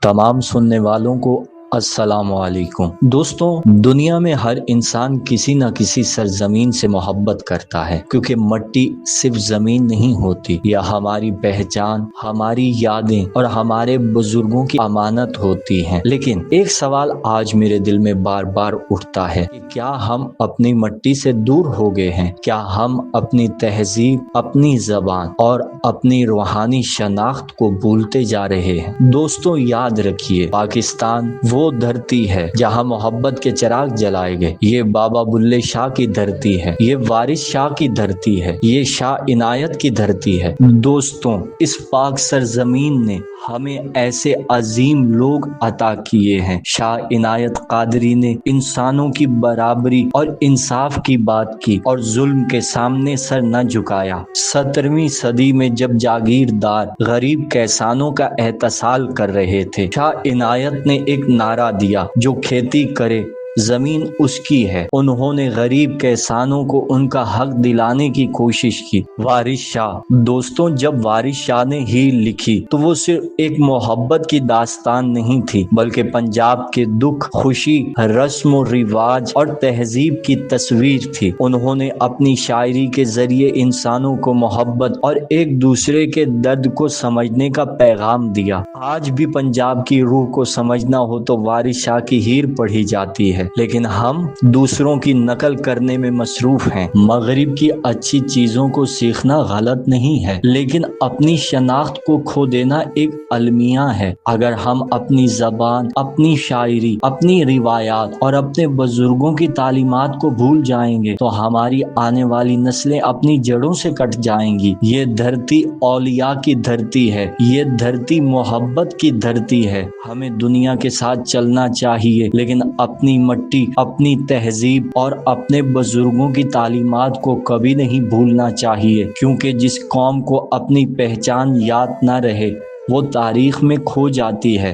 तमाम सुनने वालों को अस्सलाम वालेकुम। दोस्तों, दुनिया में हर इंसान किसी न किसी सरजमीन से मोहब्बत करता है, क्योंकि मट्टी सिर्फ जमीन नहीं होती, यह हमारी पहचान, हमारी यादें और हमारे बुजुर्गों की अमानत होती है। लेकिन एक सवाल आज मेरे दिल में बार बार उठता है कि क्या हम अपनी मट्टी से दूर हो गए हैं? क्या हम अपनी तहजीब, अपनी जबान और अपनी रूहानी शनाख्त को भूलते जा रहे हैं? दोस्तों, याद रखिए, पाकिस्तान वो धरती है जहां मोहब्बत के चिराग जलाए गए। ये बाबा बुल्ले शाह की धरती है, ये वारिस शाह की धरती है, ये शाह इनायत की धरती है। दोस्तों, इस पाक सरजमीन ने हमें ऐसे अजीम लोग अता किए हैं। शाह इनायत कादरी ने इंसानों की बराबरी और इंसाफ की बात की और जुल्म के सामने सर न झुकाया। 17वीं सदी में जब जागीरदार गरीब किसानों का एहतसाल कर रहे थे, शाह इनायत ने एक नारा दिया, जो खेती करे जमीन उसकी है। उन्होंने गरीब किसानों को उनका हक दिलाने की कोशिश की। वारिस शाह, दोस्तों, जब वारिस शाह ने हीर लिखी तो वो सिर्फ एक मोहब्बत की दास्तान नहीं थी, बल्कि पंजाब के दुख, खुशी, रस्म रिवाज और तहजीब की तस्वीर थी। उन्होंने अपनी शायरी के जरिए इंसानों को मोहब्बत और एक दूसरे के दर्द को समझने का पैगाम दिया। आज भी पंजाब की रूह को समझना हो तो वारिस शाह की हीर पढ़ी जाती है, लेकिन हम दूसरों की नकल करने में मसरूफ हैं। मगरिब की अच्छी चीजों को सीखना गलत नहीं है, लेकिन अपनी शनाख्त को खो देना एक अलमिया है। अगर हम अपनी जबान, अपनी शायरी, अपनी रिवायात और अपने बुजुर्गों की तालीमात को भूल जाएंगे तो हमारी आने वाली नस्लें अपनी जड़ों से कट जाएंगी। ये धरती औलिया की धरती है, ये धरती मोहब्बत की धरती है। हमें दुनिया के साथ चलना चाहिए, लेकिन अपनी मट्टी, अपनी तहजीब और अपने बुजुर्गों की तालीमात को कभी नहीं भूलना चाहिए, क्योंकि जिस कौम को अपनी पहचान याद न रहे वो तारीख में खो जाती है।